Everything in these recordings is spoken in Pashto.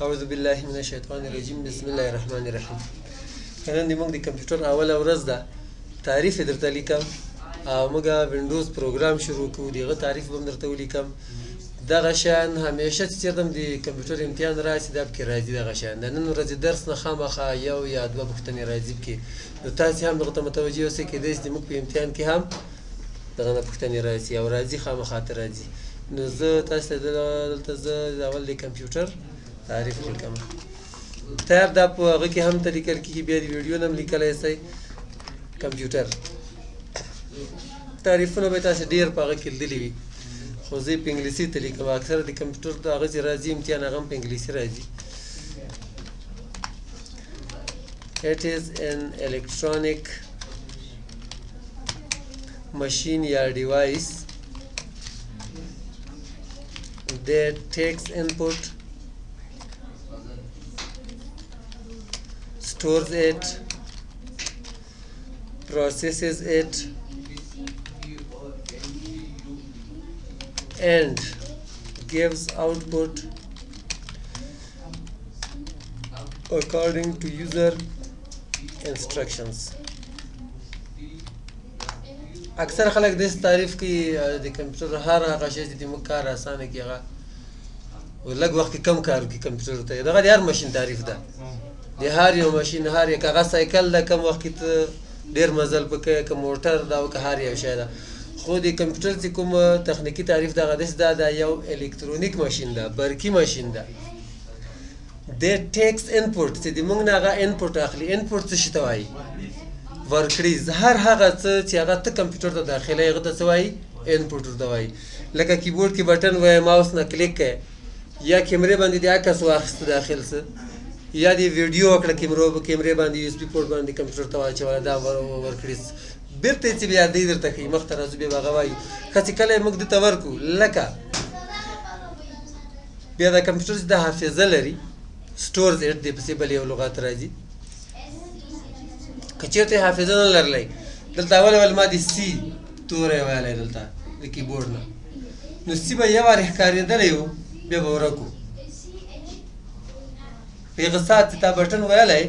اعوذ بالله من الشیطان الرجیم بسم الله الرحمن الرحیم. نن د موږ د کمپیوټر اوله ورځ ده. تعریف یې درته لیکم او موږ وینډوز پروګرام شروع کوو. دغه تعریف به هم درته ولیکم. دغه شیان همیشه چې چېرته هم د کمپیوټر امتحان راشي دا پکې راځي. دغه شیان د نن ورځې درس نه خامخا یو یا دوه پوښتنې راځي پکې. نو تاسې هم دغه ته متوجه اوسئ، کېدای شي زموږ په امتحان کې هم دغه نه پوښتنې راشي او راځي، خامخا ته راځي. نو زه تاسو ته دلته زه د اول د کمپیوټر تعریف لیکم. تیار دا په هغه کې هم ته لیکل کېږي، بیا د ویډیو نه هم لیکلی شئ. کمپیوټر تعریفونه به تاسې ډېر په هغه کې لیدلي وي، خو زه یې په انګلیسي ته لیکم. اکثره د کمپیوټر د هغه چې راځي امتحان هغه هم په انګلیسي راځي. It is an electronic machine یا device that takes input, stores it, processes it, and gives output according to user instructions. اکثر خلک داسې تعریف کوي د کمپیوټر هر هغه شی چې زموږ کار اسانه کړي هغه لږ وخت کې کم کار وکړي کمپیوټر ته. دغه د هر ماشین تعریف ده، د هر یو ماشین، هر یو هغه سایکل ده، کم وخت کې ته ډېر مزل پکې، که موټر ده او که هر یو شی ده. خو د کمپیوټر چې کوم تخنیکي تعریف دغه داسې ده، دا یو الکترونیک ماشین ده، برقي ماشین ده. د ټیکس انپوټ چې د موږ نه هغه انپوټ اخلي. انپوټ څه شي ته وایي؟ ورکړیز. هر هغه څه چې هغه ته کمپیوټر ته داخله هغه ته څه وایي؟ انپوټ ورته وایي. لکه کیبورډ کې بټن وایي، ماوس نه کلیک کوې، یا کیمرې باندې د عکس واخیسته داخل څه، یا د ویډیو وکړه کیمرې باندې یو اس بي پورټ باندې کمپیوټر ته واچوله، دا ورکړیز. بېرته یې چې بیا دی درته ښیي، مخته راځو بیا به هغه وایي. ښه چې کله یې موږ دې ته ورکړو، لکه بیا د کمپیوټر چې د حافظه لري، سټورز اټ دی پسې بل یو لغات راځي. که چېرته یې حافظه نه لرلی، دلته اول ما د سی توری ویلی دلته د کیبورډ نه، نو سی به یو وارې ښکارېدلی و، بیا به ورک و. په هغه ساعت چې تا بټن ویلی،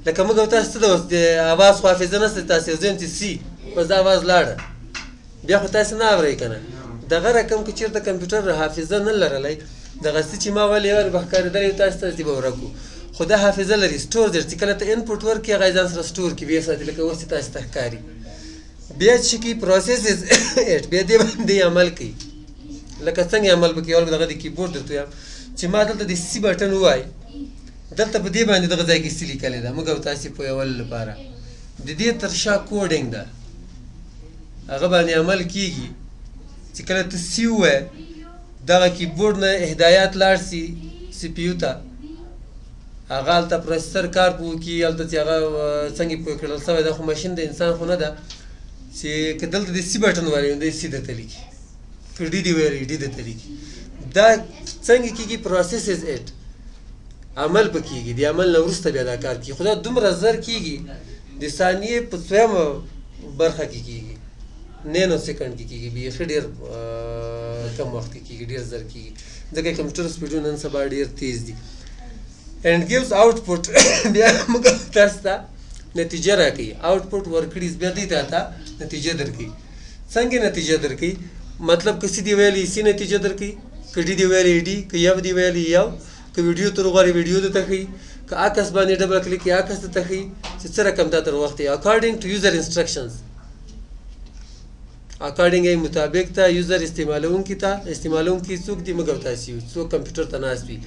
لکه موږ او تاسو څه ده اوس د اواز خو حافظه نشته تاسې ځین چې سی بس دا اواز لاړه، بیا خو تاسې نه اورئ که نه. دغه رقم که چېرته کمپیوټر حافظه نه لرلی، دغه څه چې ما ویلې یو وارې به ښکارېدلی و تاسې ته چې به ورک و. خو دا حافظه لري، سټور دی چې کله ته انپوټ ورکړې هغه یې ځان سره سټور کړي، ویې ساتي، لکه اوس چې تاسې ته ښکاري. بیا چې کوي پروسیسز اټ، بیا دې باندې عمل کوي. لکه څنګه عمل به کوي؟ اول به دغه د کیبورډ درته ویم چې ما دلته د سی بټن ووایي، دلته په دې باندې دغه ځای کې سی لیکلې ده، موږ او تاسې پوهولو لپاره. د دې تر شا کوډینګ ده، هغه باندې عمل کېږي چې کله ته سی ووایې، دغه کیبورډ نه هدایات لاړ سي سی پي یو ته، هغه هلته پروسیسر کار پوه کړي، هلته چې هغه څنګه پوه کړل سوی ده. خو ماشین د انسان خو نه ده چې که دلته د سی بټن وایي نو دی سی درته لیکي، که ډي دې ویلی ډي درته لیکي. دا څنګه کېږي؟ پروسیسز اټ، عمل به کېږي، د عمل نه وروسته بیا دا کار کېږي. خو دا دومره زر کېږي، د ثانیې په څویمه برخه کې کېږي، نینو سیکنډ کې کېږي، بیخي ډېر کم وخت کې کېږي، ډېر زر کېږي، ځکه کمپیوټر سپیډونه نن سبا ډېر تیز دي. and gives output بیا موږ تاسو ته نتیجه راکوي. آوټپوټ ورکړي، بیا دې ته نتیجه درکوي. څنګه نتیجه درکوي؟ مطلب که سی دی ویلی سی نتیجه درکوي، که ډي دی ویلی ډي، که یو دی ویلی یو، که ویډیو ته وغواړي ویډیو درته ښیي، که عکس باندې ډبل کلیک کړي عکس درته ښیي چې څه رقم دا تر وخت یې according to user instructions. according یې مطابق ته یوزر استعمالونکي ته، استعمالونکي څوک دي؟ موږ او تاسې یو، څوک کمپیوټر ته ناست وي.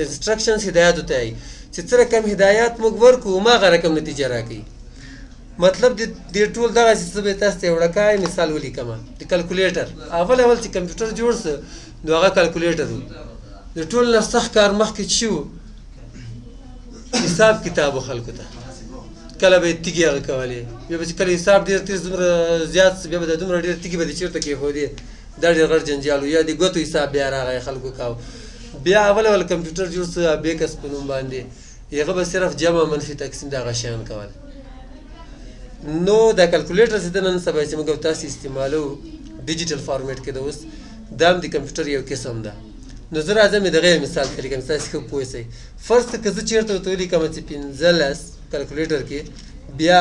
انسټرکشنز هدایات ورته وایي چې څه رقم هدایات موږ ورکړو هماغه رقم نتیجه راکوي. مطلب د ټول دغسې څه به تاسو ته یو ډکه مثال ولیکمه. د کلکولیټر اول چې کمپیوټر جوړ څه نو هغه کلکولیټر و. د ټول نه سخت کار مخکې چې و حساب کتاب و خلکو ته، کله به یې تیږې هغه کولې، بیا به چې کله حساب ډېر تیز دومره زیات بیا به دا دومره ډېر تیږې به دې چېرته کېښودې، دا ډېر غټ جنجال و. یا د ګوتو حساب بیا راغی خلکو کاوه. بیا اول کمپیوټر جوړ څه ابیکس په نوم باندې، هغه به صرف جمع منفي تقسیم دغه شیان کول. نو دا کلکولیټر چې د نن سبا چې موږ تاسو استعمالو ډیجیټل فارمیټ کې د اوس دا هم د کمپیوټر یو قسم ده. نو زه راځم دغه یو مثال درته لیکم تاسې ښه پوه سئ. فرض که زه چېرته ورته ولیکم چې 15 کلکولیټر کې بیا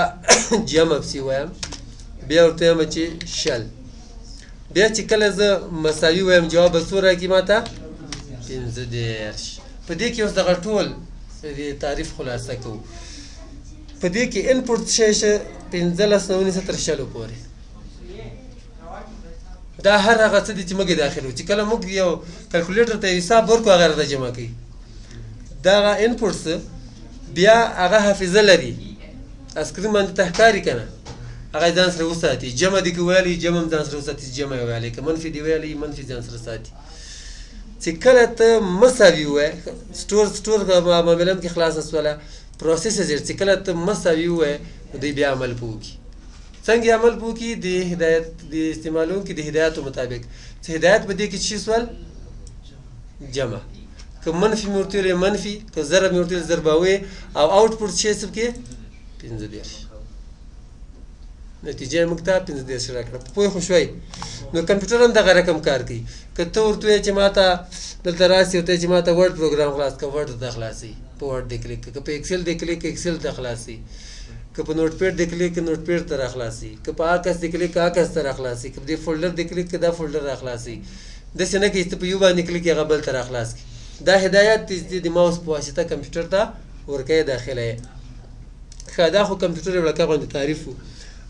جمع پسې وایم بیا ورته وایم چې شل بیا چې کله زه مساوي وایم جواب به څو راکړي ما ته 15. په دې کې اوس دغه ټول د تعریف خلاصه کوو. په دې کې انپوټ شی شه 15 نه ونیسه تر شلو پورې دا هر هغه څه دي چې موږ یې داخلو چې کله موږ یو کلکولیټر ته حساب ورکړو هغه راته جمع کوي. دغه انپوټس بیا هغه حافظه لري اسکرین باندې ته ښکاري که نه هغه یې ځان سره وساتي. جمع دې که ویلی جمع هم ځان سره وساتي چې جمع یې ویلی که منفي دې ویلی منفي ځان سره ساتي. چې کله ته مساوي ووایې سټور معامله هم کې خلاصه سوله پروسیسر چې کله ته مساوي ووایې نو دوی بیا عمل په وکړي. څنګه عمل په وکړي د هدایت د استعمالونکي د هدایاتو مطابق چې هدایت په دې کې څه سول جمع که منفي مې ورته ویلې منفي که ضرب مې ورته ویلې ضرباوې او آوټپوټ چې څه کې 15 نتیجه یې موږ ته 15 راکړه. پوه خو شوئ. نو کمپیوټر هم دغه رقم کار کوي. که ته ورته وایې چې ما ته دلته راسي ورته چې ما ته ورډ پروګرام خلاص کړه ورډ ته خلاصوي په ورډ دې کلیک که په ایکسل دې کلیک ایکسل ته خلاصوي که په نوټ پیډ دې کلیک نوټ پیډ ته راخلاصي که په آکس دې کلیک آکس ته راخلاصي که په دې فولډر دې کلیک دا فولډر راخلاصي. داسې نه کوي چې په یو باندې کلیک هغه بل ته راخلاص کړي. دا هدایت دې د ماوس په واسطه کمپیوټر ته ورکوي داخله یې. ښه دا خو کمپیوټر یو لکه غوندې تعریف و.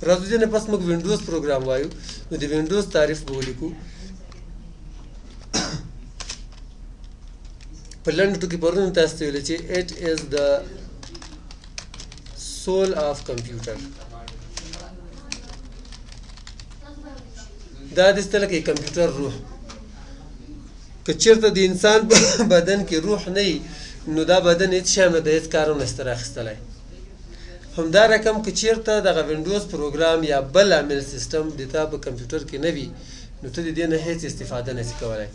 راځو دې نه پس موږ وینډوز پروګرام وایو نو د وینډوز تعریف به ولیکو. په لنډ ټکي پرون تاسو ته ویل چې it is the soul of computer. دا د اصطلاح کې کمپیوټر روح که چېرته د انسان بدن کې روح نه وي نو دا بدن هېڅ شی هم نه د هېڅ کار هم نشته راخیستلی. همدا رقم که چېرته دغه وینډوز پروګرام یا بل عامل سیسټم د تا په کمپیوټر کې نه وي نو ته د دې نه هېڅ استفاده نشي کولی.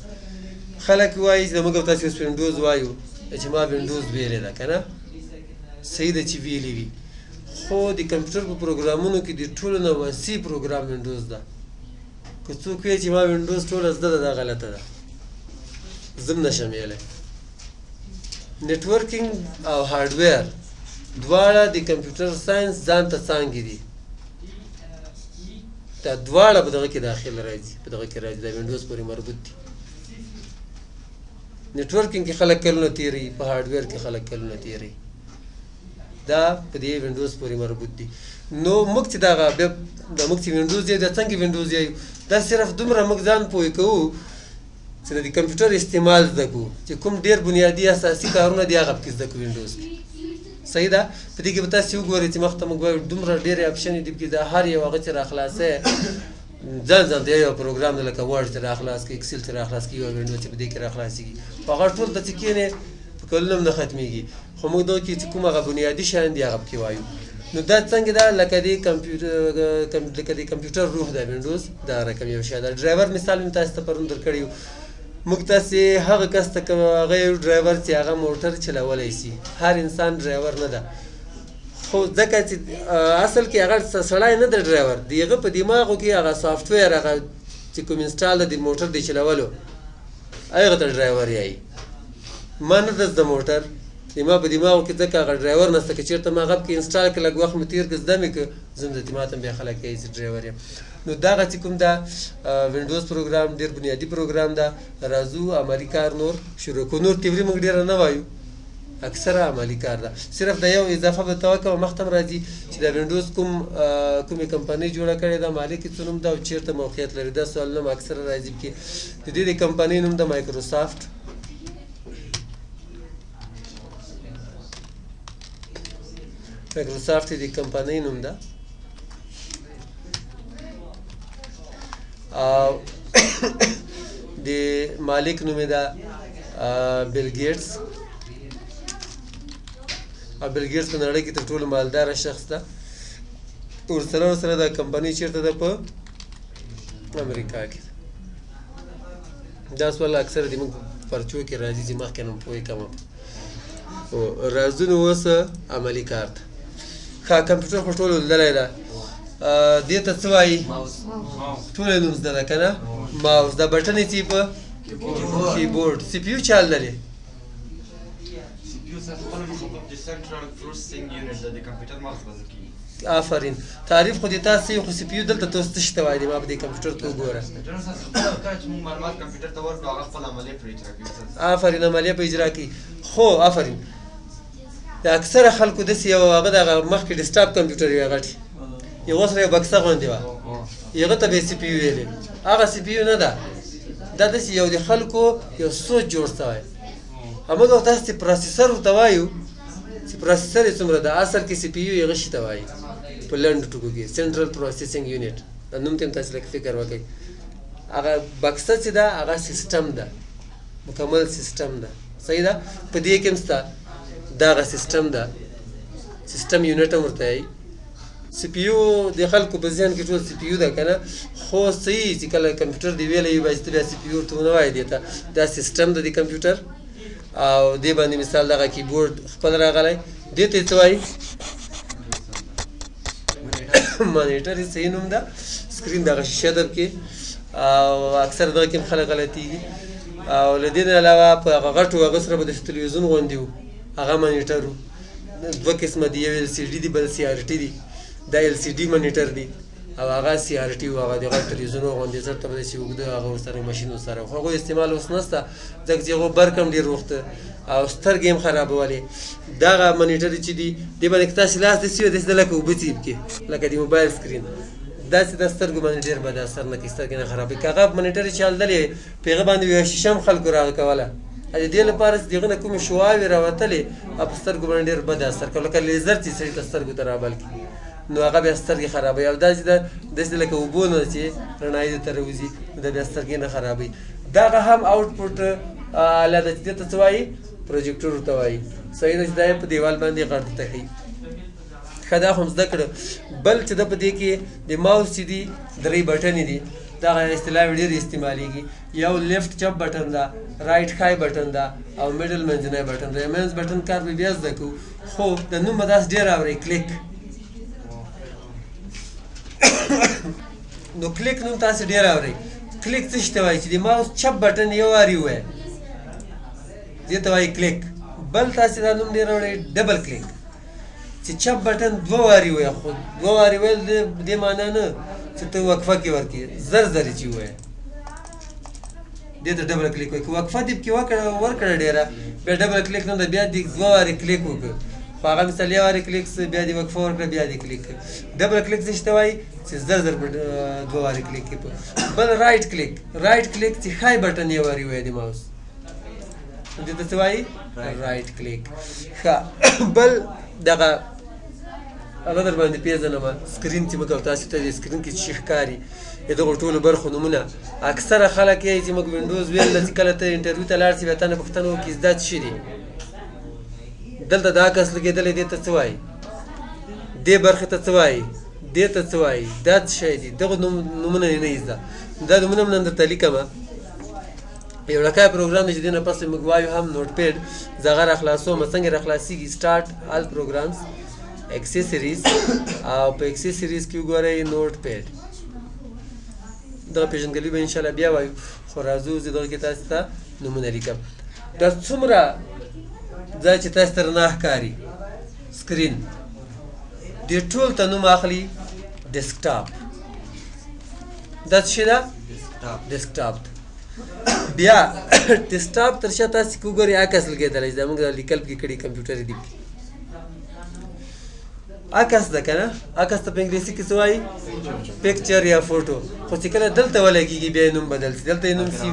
خلک وایي چې موږ تاسې اوس وینډوز وایو چې ما وینډوز ویلې ده که نه صحیح ده چې ویلې وي خو د کمپیوټر په پروګرامونو کې د ټولو نه وسیع پروګرام وینډوز ده. که څوک وایي چې ما وینډوز ټوله زده ده دا غلطه ده. زه هم نشم ویلی. نیټورکینګ او هارډویر دواړه د کمپیوټر ساینس ځان ته څانګې دي. دا دواړه په دغه کې داخل راځي په دغه کې راځي دا وینډوز پورې مربوط دي. نیټورکینګ کې خلک کلونه تېروي په هارډویر کې خلک کلونه تېروي. دا په دې وینډوز پورې مربوط دي. نو موږ چې دغه بیا د موږ چې وینډوز یو دا څنګه وینډوز یو دا صرف دومره موږ ځان پوه کوو چې د کمپیوټر استعمال زده کوو چې کوم ډېر بنیادي اساسي کارونه دي هغه پکې زده کوو وینډوز کې. صحیح ده. په دې کې به تاسې وګورئ چې مخته موږ وایو دومره ډېرې اپشنې دي پکې دا هر یو هغه چې راخلاصی ځان ته یو پروګرام دی لکه ورډ چې راخلاص کړي ایکسل چې راخلاص کړي یو وینډوز چې په دې کې راخلاصېږي په هغه ټول ته چې کښېنې په کلونه هم نه ختمېږي خو موږ دغه کې چې کوم هغه بنیادي شیان دي هغه پکې وایو. نو دا څنګه ده لکه د کمپیوټر روح ده وینډوز دا رقم یو شی ده. ډرایور مثال مې تاسو ته پرون درکړی و. موږ تاسې هغه کس ته هغه یو ډرایور چې هغه موټر چلولی شي هر انسان ډرایور نه ده خو ځکه چې اصل کې هغه سړی نه ده ډرایور د هغه په دماغو کې هغه سافټویر هغه چې کوم انسټال ده د موټر د چلولو هغه ته ډرایور یایي. ما نه ده زده موټر ما په دماغو کې ځکه هغه ډرایور نشته که چېرته ما هغه پکې انسټال کړه لږ وخت مې تېر کړه زده مې کړه زه هم درته ما ته هم بیا خلک یایي چې ډرایور یم. نو دغه چې کوم ده وینډوز پروګرام ډېر بنیادي پروګرام ده. راځو عملي کار نور شروع کړو. نور تیوري موږ ډېره نه وایو اکثره عملي کار ده. صرف د یو اضافه به ته وکړم مخته هم راځي چې د وینډوز کومې کمپنۍ جوړه کړې ده مالک یې څه نوم ده او چېرته موقعیت لري دا سوالونه هم اکثره راځي پکې. د دې د کمپنۍ نوم ده مایکروسافټ. مایکروسافټ د کمپنۍ نوم ده او د مالک نوم یې ده بیل ګیټس. او بیل ګیټس په نړۍ کې تر ټولو مالداره شخص ده. ورسره دا کمپنۍ چېرته ده په امریکا کې. دا سوال اکثره د موږ پرچو کې راځي چې مخکې نه پوهې کوم. راځو نو اوس عملي کار ته. ښه کمپیوټر خو ټولو لیدلی ده. دې ته څه وایي ټول یې نوم زده ده که نه ماوس. دا بټن یې چې په کیبورډ سی پی یو چال لري CPU سره خپل مخاطب د سنټرال پروسیسینګ یونټ د کمپیوټر مغز بلل کیږي. آفرین تعریف خو دې تاسو یو خو سی پی یو دلته تاسو څه شته وایي ما په دې کمپیوټر ته وګوره. ډېر څه کله چې موږ معلومات کمپیوټر ته ورکړو هغه خپل عملیه پرې اجرا کوي. آفرین عملیه په اجرا کوي. خو آفرین د اکثره خلکو داسې یو هغه دغه مخکې ډیسکټاپ کمپیوټر یو غټ یو سره یو بکسه غوندې وه هغه ته به یې سی پی یو ویلې. هغه سی پی یو نه ده دا داسې یو د خلکو یو سوچ جوړ شوی. هماغه تاسو چې پروسیسر ورته وایو چې پروسیسر یې څومره ده اصل کې سی پی یو هغه شي ته وایي په لنډو ټکو کې سنټرل پروسیسینګ یونټ. دا نوم ته هم تاسو لږ فکر وکړئ. هغه بکسه چې ده هغه سیسټم ده مکمل سیسټم ده صحیح ده. په دې کې هم شته دغه سیسټم ده سیسټم یونټ هم ورته وایي. سی پی یو د خلکو په ذهن کې ټول سی پی یو ده که نه خو صحیح چې کله کمپیوټر دی ویلی وي چې بیا سی پی یو ورته ونه وایي دې ته دا سیسټم ده د کمپیوټر او دې باندې مثال دغه کیبورډ خپل راغلی دې ته یې څه وایي مانیټر یې صحیح نوم ده. سکرین دغه شیشه ده پکې او اکثر دغه کې هم خلک غلطېږي. او له دې نه علاوه په هغه غټو هغه سره به داسې تلویزیون غوندې و هغه مانیټر و. دوه قسمه دي یو ایل سی ډي دي بل سی آر ټي دي. دا ایل سی ډي مانیټر دی او هغه سی آر ټي و هغه د غټ تلویزیون غوندې سر ته به داسې اوږده هغه ورسره ماشین ورسره خو هغوی استعمال اوس نشته ځکه چې هغو برق هم ډېر وخته او سترګې هم خرابولې. دغه مانیټر چې دي دې باندې که تاسې لاس داسې وي داسې لکه اوبه څي پکې لکه د موبایل سکرین داسې د سترګو باندې ډېر بد اثر نه کوي سترګې نه خرابوي. که هغه مانیټر یې چالدلې په هغه باندې یوه شیشه هم خلکو راغوله د دې لپاره چې د هغه نه کومې شعاوې راوتلې او په سترګو باندې ډېر بد اثر کوي لکه لیزر چې سړي ته سترګو ته رابل کړي نو هغه بیا سترګې خرابوي. او دا چې داسې لکه اوبو نه چې رڼایي دې ته راوځي نو دا بیا سترګې نه خرابوي. دغه هم آوټپوټ آله ده چې دې ته څه وایي پروجیکټور ورته وایي صحیح ده چې دا یې په دیوال باندې غړد ته ښي. ښه دا خو هم زده کړه. بل چې ده په دې کې د ماوس چې دي 3 بټنې دي دغه اصطلاح ډېر استعمالیږي. یو لیفټ چپ بټن ده رایټ ښی بټن ده او میډل منځنی بټن ده. منځ بټن کار به بیا زده کوو خو د نوم به داسې ډېر اورئ کلیک نو کلیک نوم تاسې ډېر اورئ. کلیک څه شي ته وایي چې د ماوس چپ بټن یو وارې ووایه دې ته وایي کلیک. بل تاسې دا نوم ډېر اورئ ډبل کلیک چې چپ بټن 2 وارې ووایه خو 2 وارې ویل دې معنا نه چې ته وقفه کې ورکړې زر زرې چې ووایه دې ته ډبل کلیک وایي. که وقفه دې پکې ورکړه ډېره بیا ډبل کلیک نه ده بیا دې 2 وارې کلیک وکړه خو هغه مثال یو وارې کلیک بیا دې وقفه ورکړه بیا دې کلیک کړه. ډبل کلیک څه شي ته وایي چې زر زر 2 وارې کلیک کړي. بل رایټ کلیک چې ښی بټن یو وارې ووایه د ماوس دې ته څه وایي رایټ کلیک. ښه بل دغه هغه در باندې پېژنمه سکرین چې موږ تاسو ته د سکرین کې چې ښکاري د دغو ټولو برخو نومونه اکثره خلک یې چې موږ وینډوز ویل چې کله ته انټرویو ته لاړ شې بیا تا نه پوښتنه وکړي دا څه شي دي دلته دا عکس لګېدلی دې ته څه وایي دې برخې ته څه وایي دې ته څه وایي دا څه شی دي دغه نومونه یې نه یې زده. دا نومونه هم نن درته لیکمه. یو ډکای پروګرام دی چې دې نه پس موږ وایو هم نوټ پیډ زه هغه راخلاصوم څنګه راخلاصېږي سټارټ آل پروګرامز اکسیسریز او په اکسیسریز کې وګورئ نوټ پیډ دغه پېژندګلوي به انشاءالله بیا وایو خو راځو زه دغه کې تاسو ته نومونه لیکم. دا څومره ځای چې تاسو ته رڼا ښکاري سکرین دې ټول ته نوم اخلي ډیسکټاپ. دا څه شی ده ډیسکټاپ. بیا ډیسکټاپ تر شا تاسو کې وګورئ عکس لګېدلی چې زموږ لیکل پکې کړي کمپیوټر دي عکس ده که نه عکس ته په انګلیسي کې څه وایي پکچر یا فوټو خو چې کله دلته ولګېږي بیا یې نوم بدل شي دلته یې نوم شي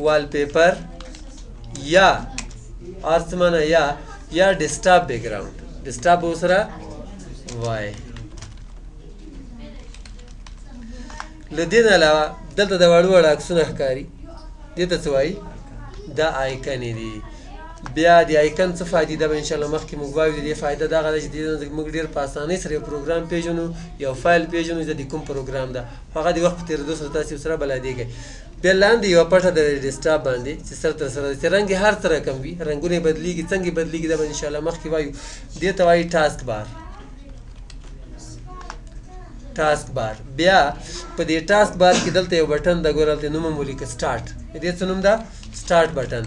وال پیپر یا آرسمانه یا ډیسکټاپ بیکګراوند ډیسکټاپ به ورسره وایي. له دې نه علاوه دلته د واړه واړه عکسونه ښکاري دې ته څه وایي دا آیکنې دي. بیا د آیکن څه فایدې ده به انشاءالله مخکې موږ وایو. د دې فایده دغه ده چې موږ ډېر په اسانۍ سره یو پروګرام پېژنو یو فایل پېژنو چې د کوم پروګرام ده هغه د وخت په تېرېدو سره تاسې ورسره بلدېږئ. بیا لاندې یوه پټه د ډیسکټاپ باندې چې سر تر سره چې رنګ یې هر څه رقم وي رنګونه یې بدلېږي څنګه یې بدلېږي دا به انشاءالله مخکې وایو. دې ته وایي ټاسک بار. ټاسک بار. بیا په دې ټاسک بار کې دلته یو بټن د ګوره هلته نوم هم ولیکه سټارټ. دې څه نوم ده؟ سټارټ بټن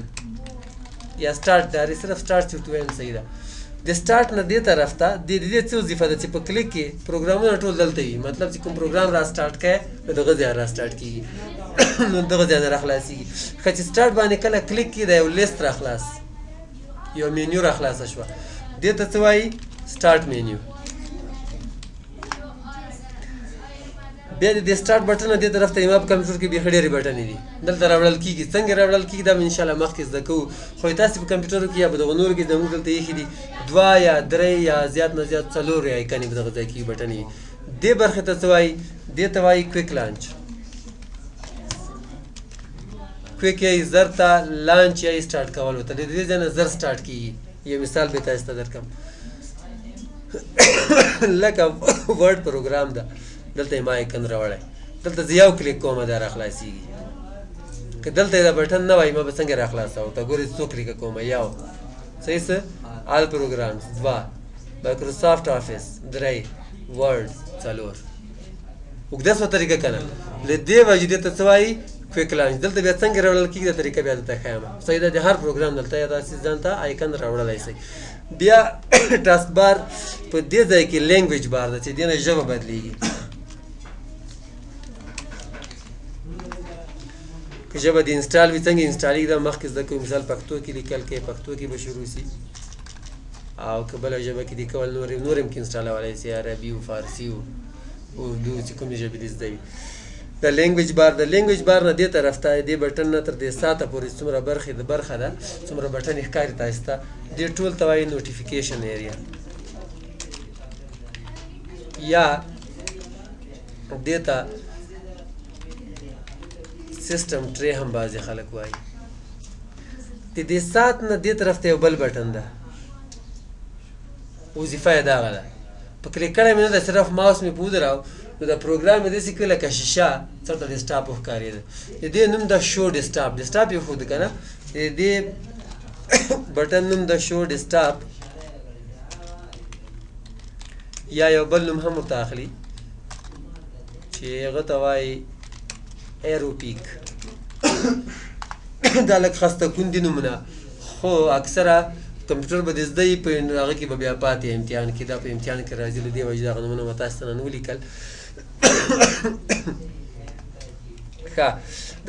یا سټارټ دا صرف سټارټ چې ورته وایم صحیح ده. د سټارټ نه دې طرف ته د دې څه وظیفه ده چې په کلیک کې پروګرامونه ټول دلته وي. مطلب چې کوم پروګرام را سټارټ کړې نو دغه ځای را سټارټ کېږي نو دغه ځای نه را خلاصېږي. ښه چې سټارټ باندې کله کلیک کړي دا یو لیست را خلاص یو مینیو را خلاصه شوه. دې ته څه وایي؟ سټارټ مینیو. بیا د دې سټارټ بټن دې طرف ته ما په کمپیوټر کې بیخي ډېرې بټنې دي دلته راوړل کېږي. څنګه راوړل کېږي دا به انشاءالله مخکې زده کوو. خو تاسې په کمپیوټرو کې یا په دغه نورو کې زموږ دلته ایښي دي 2 یا 3 یا زیات نه زیات 4 ایکنې په دغه ځای کې بټنې وي. دې برخې ته څه وایي؟ دې ته وایي کویک لانچ. کویک یې زر ته، لانچ یې سټارټ کول ورته. د دې ځای نه زر سټارټ کېږي. یو مثال به تاسو ته درکړم لکه ورډ پروګرام ده دلته یې ما ایکن راوړی. دلته زه یو کلیک کوم دا را خلاصېږي. که دلته یې دا بټن نه وای ما به څنګه را خلاصوم؟ ته ګورې څو کلیکه کوم. یو صحیح څه آل پروګرامز، 2 مایکروسافټ آفیس، 3 ورډ، 4 اوږده شوه طریقه که نه. له دې وجې دې ته څه وایي؟ کویک لانچ. دلته بیا څنګه راوړل کېږي دا طریقه بیا درته ښیم. صحیح ده. د هر پروګرام دلته یا داسې ځان ته آیکن راوړلی شئ. بیا ټاسک بار په دې ځای کې لینګویج بار ده چې دې نه ژبه بدلېږي. که ژبه د انسټال وي څنګه انسټالېږي دا مخکې زده کوو. مثال پښتو کې لیکل کې پښتو کې به شروع شي، او که بله ژبه کې دې کول نور هم کې انسټالولی شي، عربي و فارسي و اردو چې کومې ژبې دې زده وي. د لینګویج بار د لینګویج بار نه دې طرف ته دې بټن نه تر دې ساته پورې څومره برخه ده څومره بټنې ښکاري تاسو ته دې ټول ته وایي نوټیفیکیشن ایریا. یا دې ته سیسټم ټری هم بعضې خلک وایي. د دې سات نه دې طرف ته یو بل بټن ده وظیفه یې دغه ده. په کلیک کړی مې نه ده صرف ماوس مې په ودراو نو دا پروګرام مې داسې کړي لکه شیشه څرته ډیسټاپ وښکارېده. د دې نوم ده شو ډیسټاپ. ډیسټاپ یې ښود که نه د دې بټن نوم ده شو ډیسټاپ. یا یو بل نوم هم ورته اخلي چې هغه ته وایي ایروپیک. دا لږ خسته کن دي نومونه، خو اکثره کمپیوټر به دې زده وي، په هغه کې به بیا پاتې امتحان کې دا په امتحان کې راځي. له دې وجې دغه نومونه به تاسو ته نن ولیکل. ښه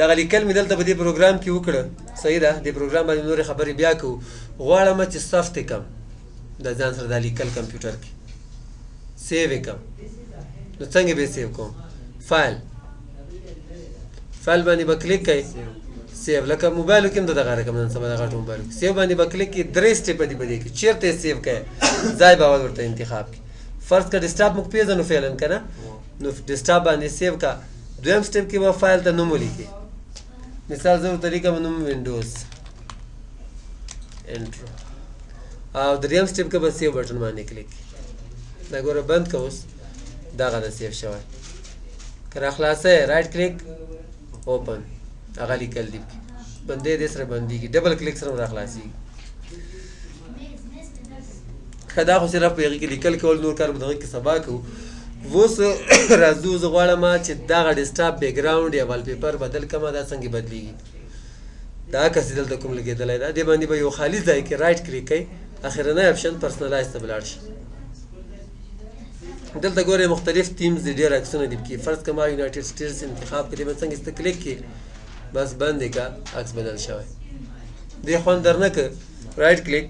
دغه لیکل مې دلته په دې پروګرام کې وکړه. صحیح ده. دې پروګرام باندې نورې خبرې بیا کوو. غواړم چې ثبت یې کړم د ځان سره دا لیکل کمپیوټر کې سیو یې کړم. نو څنګه به یې سیو کوم؟ فایل باندې به کلیک کوئ سیو. لکه موبایلو کې هم د دغه رقم نن سبا د غټو موبایلو کې سیو باندې به کلیک کړي. 3 سټیپه دي په دې کې چېرته یې سیو کوئ ځای به اول ورته انتخاب کړي. فرض کړه ډیسکټاپ موږ پېژنو فعلا که نه، نو ډیسکټاپ باندې سیو کا. دویم سټیپ کې به فایل ته نوم ولیکئ. مثال زه ورته لیکم نوم وینډوز انټرو، او دریم سټیپ کې به سیو بټن باندې کلیک کړئ. دا ګوره بند که اوس دغه د سیو شوی. که را خلاصه رایټ کلیک اوپن هغه لیکل دي بندې دې سره بندېږي. ډبل کلیک سره را خلاصېږي. ښه دا خو صرف په هغې کې لیکل کول، نور کار به دغه کې سبا کوو. اوس راځو زه غواړم چې دغه ډیسکټاپ بیکګراونډ یا والپیپر بدل کړم. دا څنګه بدلېږي؟ دا عکس یې دلته کوم لګېدلی ده. دې باندې به یو خالي ځای کې رایټ کلیک کوئ، اخرنی اپشن پرسنلایز ته به لاړ شي. دلته ګورئ مختلف تیمز دي، ډېر عکسونه دي پکې. فرض کړه ما یونایټډ سټیټس انتخاب کړي، به څنګه چې کلیک کړي بس بند یې کړه عکس بدل شوی. دې خوند درنه که رایټ کلیک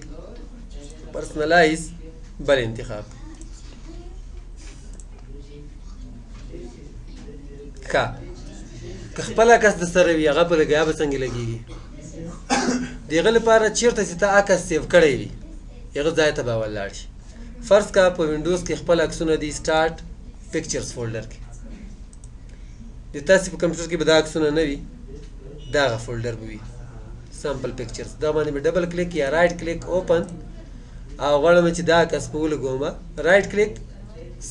پرسنلایز بل انتخاب. ښه که خپل عکس د سره وي هغه په لګیا به څنګه لګېږي؟ د هغه لپاره چېرته چې ته عکس سیو کړی وي هغه ځای ته به اول لاړ شي. فرض کا په وینډوز کې خپل عکسونه دي سټارټ پکچرز فولډر کې. د تاسې په کمپیوټر کې به دا عکسونه نه وي، دغه فولډر به وي سامپل پکچرز. دا باندې به ډبل کلیک یا رایټ کلیک اوپن، او غواړم چې دا عکس په ولګوم رایټ کلیک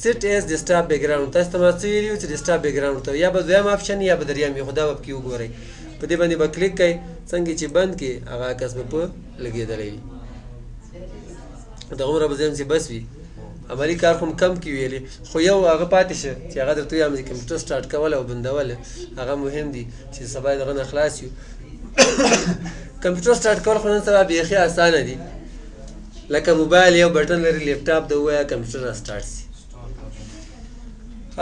سیټ ایز ډیسکټاپ بیکګراونډ. تاسو ته ما څه ویلي وو چې ډیسکټاپ بیکګراونډ ته یا به دویم اپشن یا به دریم وي، خو دا به پکې وګورئ. په دې باندې به کلیک کوئ، څنګه چې بند کړي هغه عکس به په لګېدلی وي. دغومره به زه یم چې بس وي. عملی کار خو کم کې ویلې خو یو هغه پاتې شه چې هغه درته وایم چې کمپیوټر سټارټ کول او بندول هغه مهم دي چې سبا دغه نه خلاص یو کمپیوټر سټارټ کول خو نن سبا بیخي اسانه دي لکه موبایل یو بټن لري لیپټاپ د ویا کمپیوټر سټارټ سي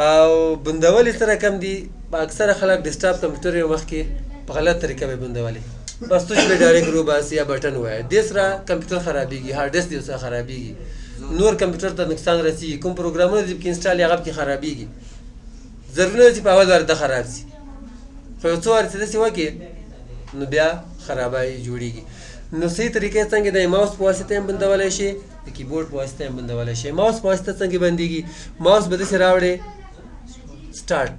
او بندول سره کم دي اکثره خلک ډیسکټاپ کمپیوټر یو مخ کې په غلط طریقه به بندولي بس توش به ډایرکټ رو باسي یا بټن وای د سره کمپیوټر خرابېږي هارد ډیسک دې سره خرابېږي نور کمپیوټر ته نقصان رسیږي کوم پروګرامونه چې انسټال هغه کې خرابېږي ضروري چې په اول ورته خراب شي خو یو څو ورته داسې وکړي نو بیا خرابای جوړیږي نو صحیح طریقې څنګه د ماوس په واسطه هم بندولای شي د کیبورډ په واسطه هم بندولای شي ماوس په واسطه څنګه بنديږي ماوس به داسې راوړي سٹارټ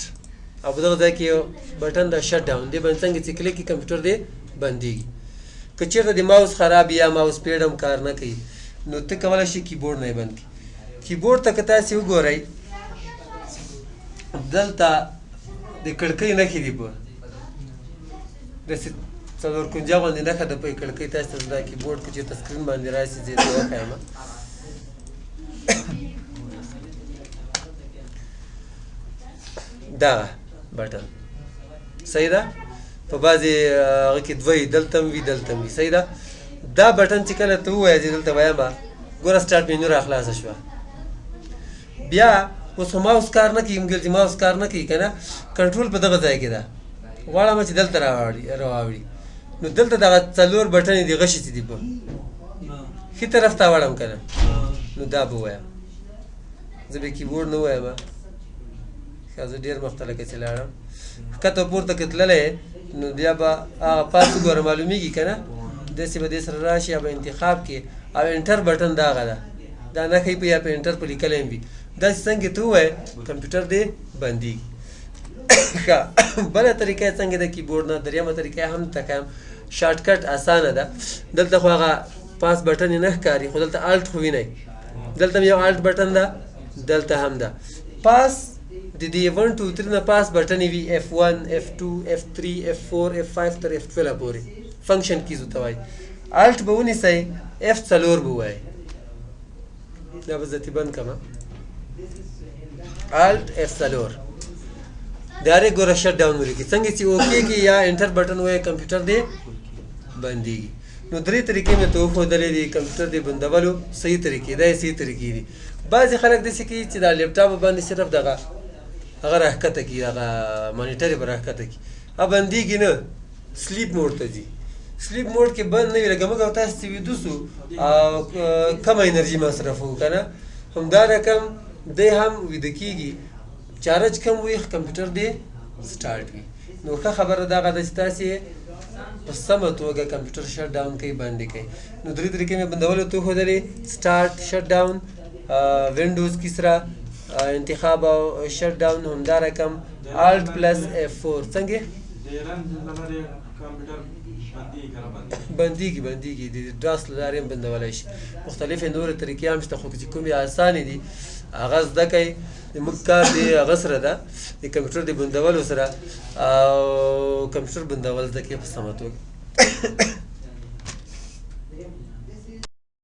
او په دغه ځای کې یو بټن د شټ ډاون دی باندې څنګه چې کلیک کمپیوټر دی بنديږي که چېرته د ماوس خراب یا ماوس پیډ هم کار نه کوي نو ته کولی شي کیبورډ نه یې بند کړي کیبورډ ته که تاسې وګورئ دلته د کړکۍ نښې دي په داسې څلور کونجه غوندې نښه ده په کړکۍ تاسې ته دا کیبورډ که چېرته سکرین باندې راشي زه یې ته وښیم دغه بټن صحیح ده په بعضې هغه کې دوه دلته هم وي دلته هم وي صحیح ده دا بټن چې کله ته ووایې چې دلته وایم ګوره سټارټ مینو را خلاصه شوه بیا اوس ماوس کار نه کوي مګر چې ماوس کار نه کوي که نه کنټرول په دغه ځای کې ده غواړم چې دلته راواوړي نو دلته دغه څلور بټنې دي غشي چې دي په ښي طرف ته واړم که نه نو دا به ووایم زه به کیبورډ نه ووایم ښه زه ډېر مخته لکه چې لاړم ښکته پورته که تللی نو بیا به هغه پاس وګوره معلومیږي که نه داسې به دې سره راشي یا به انتخاب کې او انټر بټن دا هغه ده دا نه ښایي په یا په انټر په لیکلی هم وي داسې څنګه ته ووایې کمپیوټر دې بندېږي ښه بله طریقه یې څنګه ده کیبورډ نه درېیمه طریقه هم تکایم شارټکټ اسانه ده دلته خو هغه پاس بټن یې نه ښکاري خو دلته الټ خو وینئ دلته هم یو الټ بټن ده دلته هم ده پاس د دې 1 2 3 نه پاس بټنې وي F1 F2 F3 F4 F5 تر F12 پورې فنکشن کیز ته وایي الټ به ونیسئ F4 به وایي دا به ذاتي بند کړم الټ F4 ډایرکټ ګوره شټ ډاون ولیکي څنګه چې اوکې کې یا انټر بټن وایي کمپیوټر دی بندېږي نو درې طریقې مې ته وښودلې دي کمپیوټر دی بندولو صحیح طریقې دا یې صحیح طریقې دي بعضې خلک داسې کوي چې دا لیپټاپ باندې صرف دغه هغه راښکته کړي هغه مانیټر یې به راښکته کړي هغه بندېږي نه سلیپ موډ ته ځي سلیپ موډ کې بند نه وي لکه موږ او تاسې چې ویده سو او کمه انرژي مصرفوو که نه همدا رقم دی هم ویده کېږي چارج کم وي کمپیوټر دی سټارټ وي نو ښه خبره دغه ده چې تاسې په سمه توګه کمپیوټر شټ ډاون کوي بندې کوي نو درې طریقې مې بندولو ته وښودلې سټارټ شټ ډاون وینډوز کې سره انتخاب او شټ ډاون همدا رقم الټ پلس F4 څنګه بندېږي د ډاس له لارې هم بندولی شي مختلفې نورې طریقې هم شته خو چې کومې اسانې دي هغه زده کوئ زموږ کار دی هغه سره ده د کمپیوټر د بندولو سره او کمپیوټر بندول زده کوي په سمه توګه